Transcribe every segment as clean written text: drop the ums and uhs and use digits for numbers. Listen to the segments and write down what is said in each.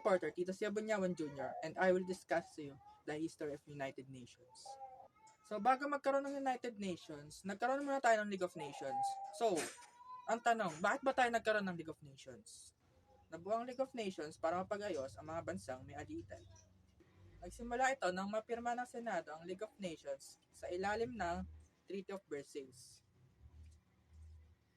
reporter Tito Siabunyawan Jr. and I will discuss to you the history of United Nations. So, bago magkaroon ng United Nations, nagkaroon muna tayo ng League of Nations. So, ang tanong, bakit ba tayo nagkaroon ng League of Nations? Nabuo ang League of Nations para mapagayos ang mga bansang may alitan. Nagsimula ito nang mapirma ng Senado ang League of Nations sa ilalim ng Treaty of Versailles.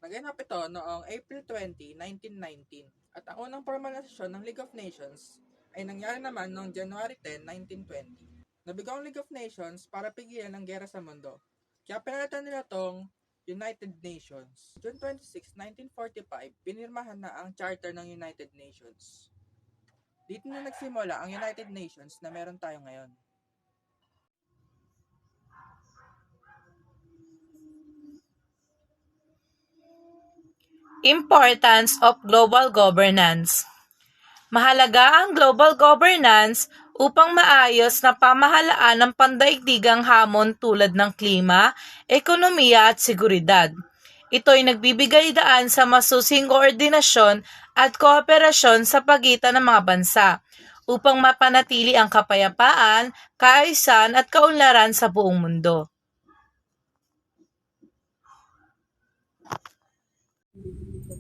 Naganap ito noong April 20, 1919 at ang unang formal na sesyon ng League of Nations ay nangyari naman noong January 10, 1920. Nabigo ang League of Nations para pigilan ang gera sa mundo. Kaya pinalitan nila tong United Nations. June 26, 1945, pinirmahan na ang Charter ng United Nations. Dito na nagsimula ang United Nations na meron tayo ngayon. Importance of global governance. Mahalaga ang global governance upang maayos na pamahalaan ng pandaigdigang hamon tulad ng klima, ekonomiya at seguridad. Ito ay nagbibigay daan sa masusing koordinasyon at kooperasyon sa pagitan ng mga bansa upang mapanatili ang kapayapaan, kaayusan at kaunlaran sa buong mundo.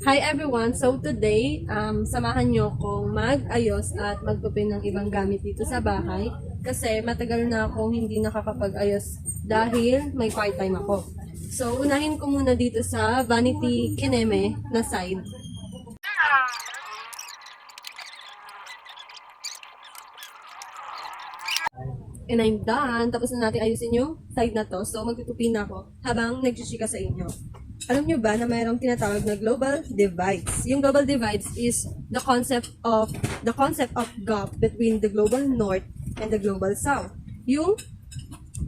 Hi everyone! So today, samahan nyo kong mag-ayos at magpapin ng ibang gamit dito sa bahay kasi matagal na akong hindi nakakapag-ayos dahil may part-time ako. So unahin ko muna dito sa Vanity Kineme na side. And I'm done. Tapos na natin ayusin yung side na to. So magtutupin na ako habang nagchichika sa inyo. Alam nyo ba na mayroong tinatawag na global divides? Yung global divides is the concept of gap between the global north and the global south. Yung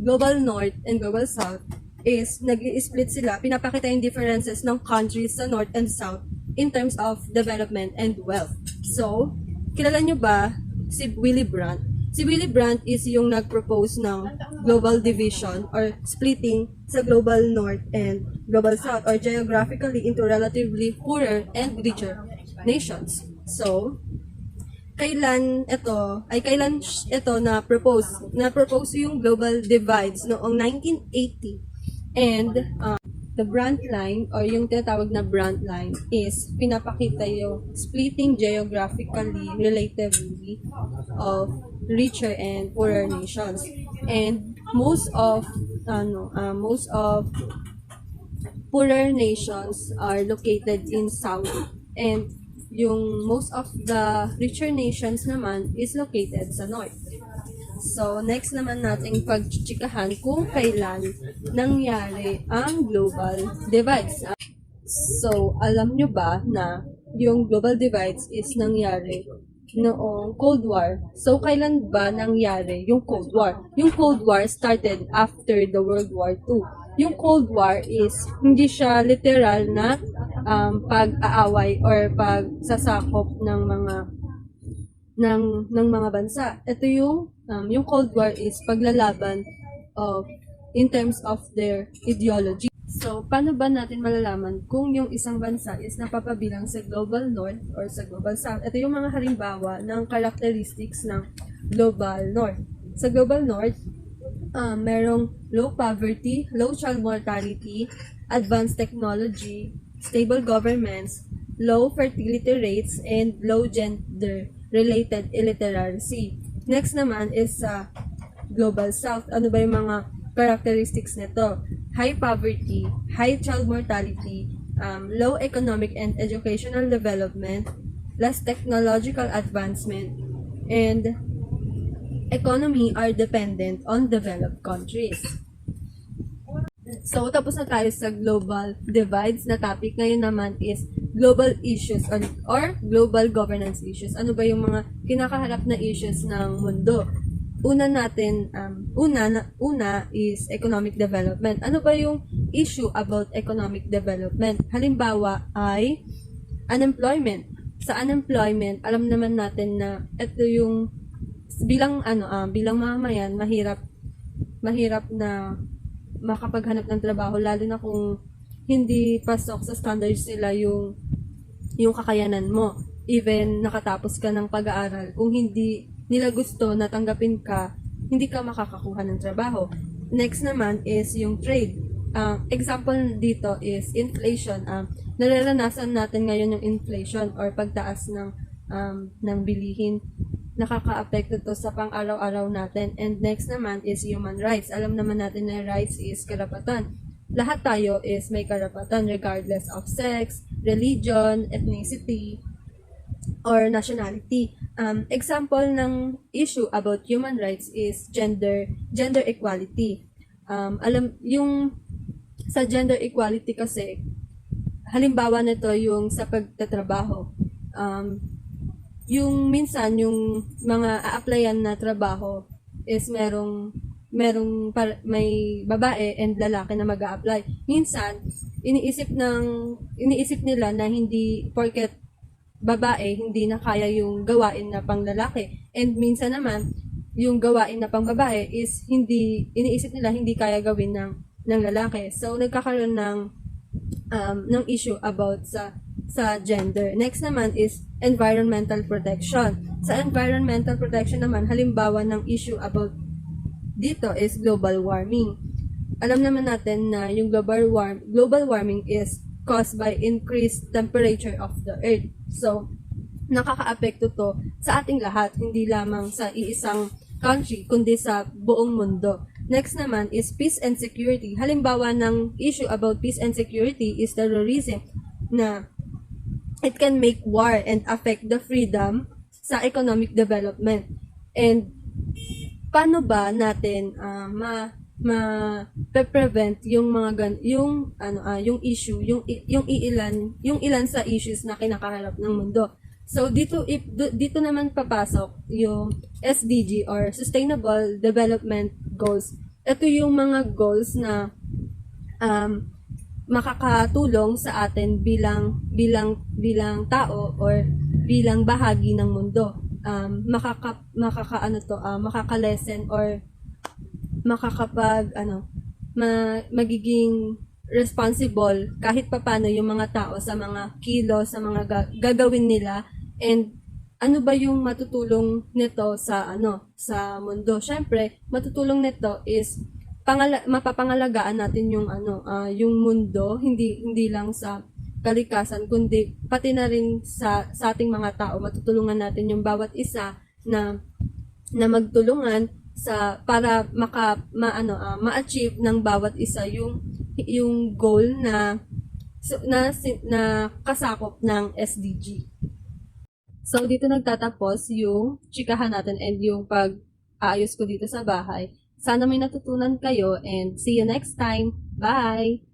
global north and global south is nag-split sila, pinapakita yung differences ng countries sa north and south in terms of development and wealth. So, kilala nyo ba si Willy Brandt? Si Willy Brandt is yung nag-propose ng global division or splitting sa global north and global south or geographically into relatively poorer and richer nations. So, kailan ito na-propose yung global divides noong 1980 and the Brandt line or yung tinatawag na Brandt line is pinapakita yung splitting geographically relatively of richer and poorer nations. And most of poorer nations are located in south and yung most of the richer nations naman is located sa north. So, next naman nating pagchichikahan kung kailan nangyari ang global divides. So, alam nyo ba na yung global divides is nangyari noong Cold War? So, kailan ba nangyari yung Cold War? Yung Cold War started after the World War II. Yung Cold War is hindi siya literal na pag-aaway or pagsasakop ng mga bansa. Ito yung Cold War is paglalaban in terms of their ideology. So, paano ba natin malalaman kung yung isang bansa is napapabilang sa Global North or sa Global South? Ito yung mga halimbawa ng characteristics ng Global North. Sa Global North, merong low poverty, low child mortality, advanced technology, stable governments, low fertility rates, and low gender-related illiteracy. Next naman is sa Global South. Ano ba yung mga characteristics nito? High poverty, high child mortality, low economic and educational development, less technological advancement, and economy are dependent on developed countries. So, tapos na tayo sa global divides na topic. Ngayon naman is global issues or global governance issues. Ano ba yung mga kinakaharap na issues ng mundo? Una is economic development. Ano ba yung issue about economic development? Halimbawa ay unemployment. Sa unemployment, alam naman natin na ito yung bilang mamamayan, mahirap na makapaghanap ng trabaho, lalo na kung hindi pasok sa standards nila yung kakayanan mo. even nakatapos ka ng pag-aaral, kung hindi nila gusto na tanggapin ka, hindi ka makakakuha ng trabaho. Next naman is yung trade. Example dito is inflation. Nararanasan natin ngayon yung inflation or pagtaas ng bilihin. Nakaka-apekto to sa pang-araw-araw natin. And next naman is human rights. Alam naman natin na rights is karapatan. Lahat tayo is may karapatan regardless of sex, religion, ethnicity, or nationality. Example ng issue about human rights is gender equality. Sa gender equality kasi, halimbawa nito yung sa pagtatrabaho. Yung minsan, yung mga a-applyan na trabaho is may babae and lalaki na mag-a-apply. Minsan, iniisip nila na hindi porket babae, hindi na kaya yung gawain na pang lalaki. And minsan naman, yung gawain na pang babae is iniisip nila hindi kaya gawin ng lalaki. So, nagkakaroon ng issue about sa gender. Next naman is environmental protection. Sa environmental protection naman, halimbawa ng issue about dito is global warming. Alam naman natin na yung global warming is caused by increased temperature of the earth. So, nakaka-apekto to sa ating lahat, hindi lamang sa iisang country, kundi sa buong mundo. Next naman is peace and security. Halimbawa ng issue about peace and security is terrorism, na it can make war and affect the freedom sa economic development. And paano ba natin prevent yung mga yung issue, yung ilan sa issues na kinakaharap ng mundo. So dito naman papasok yung SDG or Sustainable Development Goals. Ito yung mga goals na makakatulong sa atin bilang tao or bilang bahagi ng mundo. Makaka-lesson or magiging responsible kahit papano yung mga tao sa mga kilos, sa mga gagawin nila, and ano ba yung matutulong nito sa mundo. Syempre, matutulong nito is mapapangalagaan natin yung mundo, hindi lang sa kalikasan, kundi pati na rin sa ating mga tao. Matutulungan natin yung bawat isa na magtulungan para ma-achieve ng bawat isa yung goal na kasakop ng SDG. So, dito nagtatapos yung chikahan natin and yung pag-aayos ko dito sa bahay. Sana may natutunan kayo and see you next time. Bye!